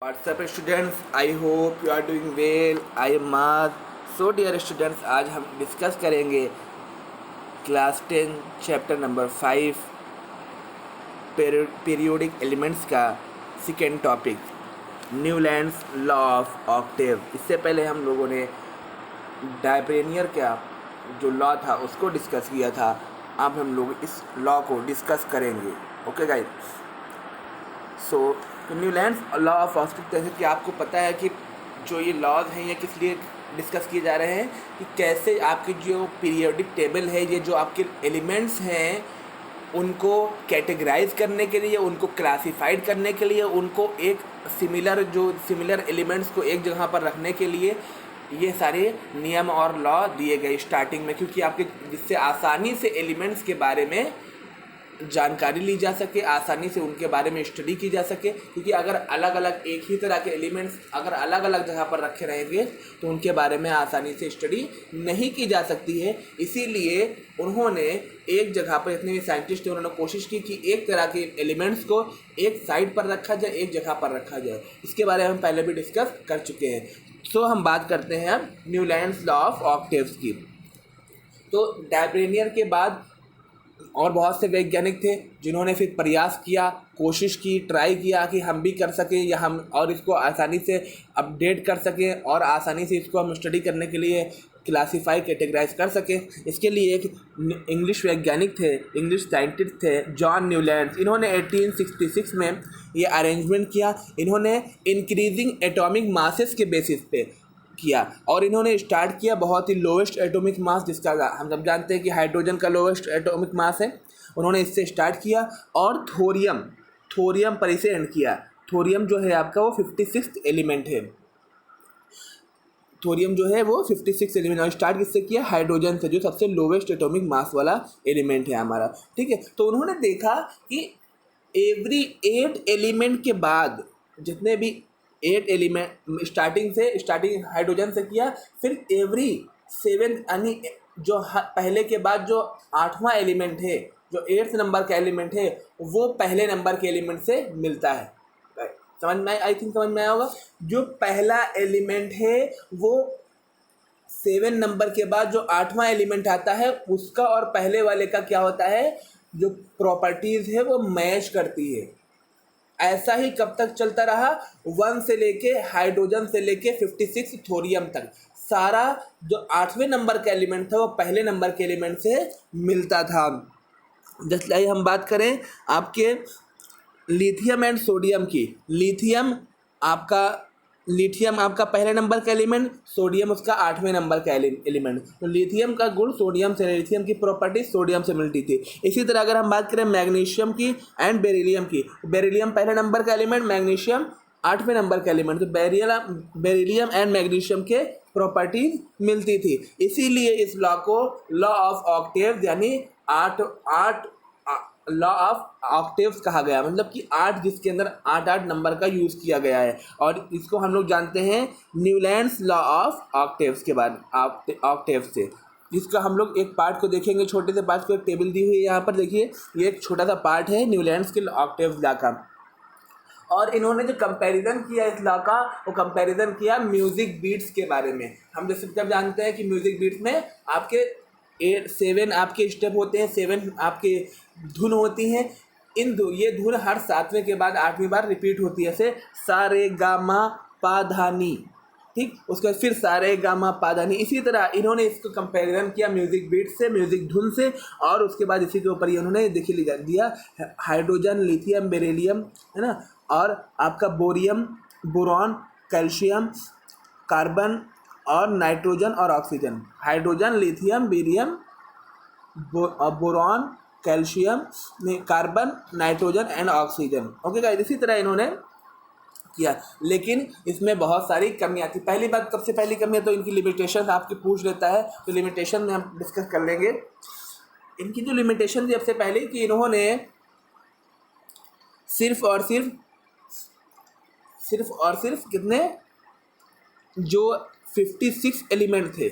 What's up students? I hope you are doing well. I am Maz. So dear students, आज हम discuss करेंगे class 10 chapter number 5 periodic elements का second topic Newlands law of octave. इससे पहले हम लोगों ने डायब्रेनियर का जो लॉ था उसको डिस्कस किया था। अब हम लोग इस लॉ को डिस्कस करेंगे। Okay guys, so Newlands law of Octave, जैसे कि आपको पता है कि जो ये लॉज हैं ये किस लिए डिस्कस किए जा रहे हैं कि कैसे आपकी जो पीरियोडिक टेबल है, ये जो आपके एलिमेंट्स हैं उनको कैटेगराइज करने के लिए, उनको क्लासिफाइड करने के लिए, उनको एक सिमिलर एलिमेंट्स को एक जगह पर रखने के लिए ये सारे नियम और लॉ दिए गए स्टार्टिंग में, क्योंकि आपके जिससे आसानी से एलिमेंट्स के बारे में जानकारी ली जा सके, आसानी से उनके बारे में स्टडी की जा सके। क्योंकि अगर अलग अलग एक ही तरह के एलिमेंट्स अगर अलग अलग जगह पर रखे रहेंगे तो उनके बारे में आसानी से स्टडी नहीं की जा सकती है। इसीलिए उन्होंने एक जगह पर, जितने भी साइंटिस्ट थे उन्होंने कोशिश की कि एक तरह के एलिमेंट्स को एक साइड पर रखा जाए, एक जगह पर रखा जाए। इसके बारे में हम पहले भी डिस्कस कर चुके हैं। सो हम बात करते हैं अब न्यूलैंड्स लॉ ऑफ ऑक्टेव्स की। तो डायब्रेनियर के बाद और बहुत से वैज्ञानिक थे जिन्होंने फिर प्रयास किया, कोशिश की, ट्राई किया कि हम भी कर सकें या हम और इसको आसानी से अपडेट कर सकें और आसानी से इसको हम स्टडी करने के लिए क्लासीफाई, कैटेगराइज कर सकें। इसके लिए एक इंग्लिश वैज्ञानिक थे, इंग्लिश साइंटिस्ट थे, जॉन न्यूलैंड्स। इन्होंने 1866 में ये अरेंजमेंट किया। इन्होंने इंक्रीजिंग एटॉमिक मासेस के बेसिस पे किया और इन्होंने स्टार्ट किया बहुत ही लोवेस्ट एटॉमिक मास, जिसका हम सब जानते हैं कि हाइड्रोजन का लोवेस्ट एटॉमिक मास है। उन्होंने इससे स्टार्ट किया और थोरियम पर इसे एंड किया। थोरियम जो है आपका वो 56th एलिमेंट है। थोरियम जो है वो 56 एलिमेंट, और स्टार्ट किससे किया? हाइड्रोजन से, जो सबसे लोवेस्ट एटॉमिक मास वाला एलिमेंट है हमारा। ठीक है, तो उन्होंने देखा कि एवरी 8 एलिमेंट के बाद जितने भी 8 एलिमेंट स्टार्टिंग हाइड्रोजन से किया, फिर एवरी 7 यानी जो पहले के बाद जो 8वां एलिमेंट है, जो 8th नंबर का एलिमेंट है, वो पहले नंबर के एलिमेंट से मिलता है। समझ में आई थिंक समझ में आया होगा। जो पहला एलिमेंट है वो 7 नंबर के बाद जो 8वां एलिमेंट आता है उसका और पहले वाले का क्या होता है, जो प्रॉपर्टीज़ है वो मैच करती है। ऐसा ही कब तक चलता रहा? 1 से लेके हाइड्रोजन से लेके 56 थोरियम तक सारा जो 8वें नंबर का एलिमेंट था वो पहले नंबर के एलिमेंट से मिलता था। जैसे हम बात करें आपके लिथियम एंड सोडियम की। लिथियम आपका पहले नंबर का एलिमेंट, सोडियम उसका 8वें नंबर का एलिमेंट। तो लिथियम का गुण सोडियम से, लिथियम की प्रॉपर्टी सोडियम से मिलती थी। इसी तरह अगर हम बात करें मैग्नीशियम की एंड बेरिलियम की, बेरिलियम पहले नंबर का एलिमेंट, मैग्नीशियम 8वें नंबर का एलिमेंट। तो बेरिलियम एंड मैग्नीशियम के प्रॉपर्टीज मिलती थी। इसीलिए इस लॉ को लॉ ऑफ ऑक्टेव यानी लॉ ऑफ ऑक्टेव्स कहा गया। मतलब कि 8, जिसके अंदर 8 नंबर का यूज़ किया गया है। और इसको हम लोग जानते हैं न्यूलैंड्स लॉ ऑफ ऑक्टेव्स के बाद, ऑक्टेव्स से, जिसका हम लोग एक पार्ट को देखेंगे। छोटे से पार्ट को एक टेबल दी हुई है यहाँ पर, देखिए ये एक छोटा सा पार्ट है न्यूलैंड्स के ऑक्टेव्स लॉ का। और इन्होंने जो कंपैरिजन किया इस लॉ का, वो कंपैरिजन किया म्यूज़िक बीट्स के बारे में। हम जैसे जब जानते हैं कि म्यूज़िक बीट्स में आपके 7 आपके स्टेप होते हैं, 7 आपके धुन होती हैं। ये धुन हर 7वें के बाद 8वीं बार रिपीट होती है। जैसे सा रे गा मा पा धा नी, ठीक, उसके बाद फिर सा रे गा मा पा धा नी। इसी तरह इन्होंने इसको कंपैरिजन किया म्यूज़िक बीट से, म्यूज़िक धुन से। और उसके बाद इसी के ऊपर उन्होंने देखिए दिया हाइड्रोजन, लिथियम, बेरिलियम, है ना, और आपका बोरियम, बोरॉन, कैल्शियम, कार्बन और नाइट्रोजन और oxygen. Hydrogen, lithium, barium, boron, calcium, carbon, nitrogen and oxygen. Okay guys, इसी तरह इन्होंने किया। लेकिन इसमें बहुत सारी कमियां थी। पहली बात, सबसे पहली कमी है तो इनकी लिमिटेशन आपके पूछ लेता है, तो लिमिटेशन में हम डिस्कस कर लेंगे। इनकी जो लिमिटेशन थी सबसे पहले कि इन्होंने सिर्फ और सिर्फ कितने, जो 56 एलिमेंट थे,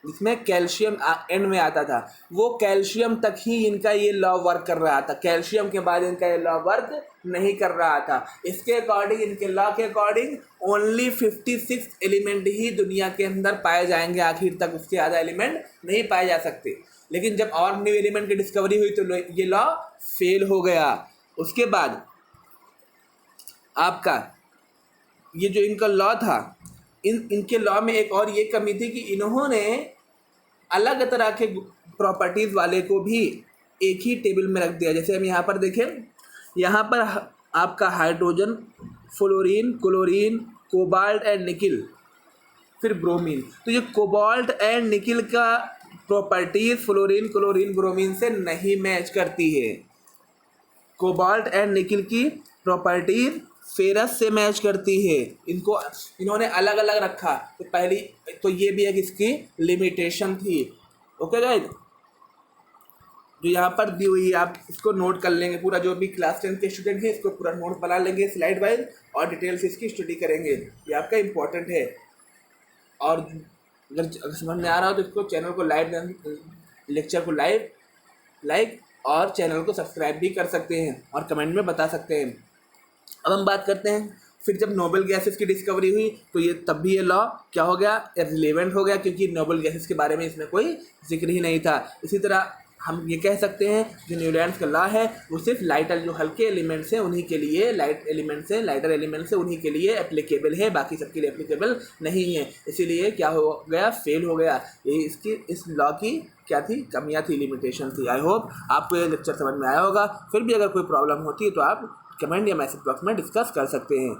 जिसमें कैल्शियम एंड में आता था, वो कैल्शियम तक ही इनका ये लॉ वर्क कर रहा था, कैल्शियम के बाद इनका ये लॉ वर्क नहीं कर रहा था। इसके अकॉर्डिंग, इनके लॉ के अकॉर्डिंग ओनली 56 एलिमेंट ही दुनिया के अंदर पाए जाएंगे आखिर तक, उसके ज़्यादा एलिमेंट नहीं पाए जा सकते। लेकिन जब और न्यू एलिमेंट की डिस्कवरी हुई तो ये लॉ फेल हो गया। उसके बाद आपका ये जो इनका लॉ था, इनके लॉ में एक और ये कमी थी कि इन्होंने अलग तरह के प्रॉपर्टीज़ वाले को भी एक ही टेबल में रख दिया। जैसे हम यहाँ पर देखें, यहाँ पर आपका hydrogen, fluorine, chlorine, cobalt and nickel, फिर ब्रोमीन। तो ये कोबाल्ट एंड निकिल का प्रॉपर्टीज़ फ्लोरीन, क्लोरीन, ब्रोमीन से नहीं मैच करती है। कोबाल्ट एंड निकिल की प्रॉपर्टीज़ फेरस से मैच करती है। इनको इन्होंने अलग अलग रखा, तो पहली तो ये भी एक इसकी लिमिटेशन थी। ओके गाइस, जो यहाँ पर दी हुई है आप इसको नोट कर लेंगे, पूरा जो भी क्लास 10 के स्टूडेंट है इसको पूरा नोट बना लेंगे स्लाइड वाइज और डिटेल से इसकी स्टडी करेंगे, ये आपका इम्पोर्टेंट है। और अगर समझ में आ रहा हो तो इसको चैनल को लेक्चर को लाइक और चैनल को सब्सक्राइब भी कर सकते हैं और कमेंट में बता सकते हैं। अब हम बात करते हैं, फिर जब नोबल गैसेस की डिस्कवरी हुई तो ये तब भी ये लॉ क्या हो गया, इररिलेवेंट हो गया, क्योंकि नोबल गैसेस के बारे में इसमें कोई जिक्र ही नहीं था। इसी तरह हम ये कह सकते हैं जो न्यूलैंड्स का लॉ है वो सिर्फ लाइटर, जो हल्के एलिमेंट्स हैं उन्हीं के लिए, लाइटर एलिमेंट्स हैं उन्हीं के लिए एप्लीकेबल है, बाकी सबके लिए एप्लीकेबल नहीं है। इसीलिए क्या हो गया, फेल हो गया। ये इस लॉ की क्या थी, कमियाँ थी, लिमिटेशन थी। आई होप आपको ये लेक्चर समझ में आया होगा। फिर भी अगर कोई प्रॉब्लम होती है तो आप कमेंट या मैसेज बॉक्स में डिस्कस कर सकते हैं।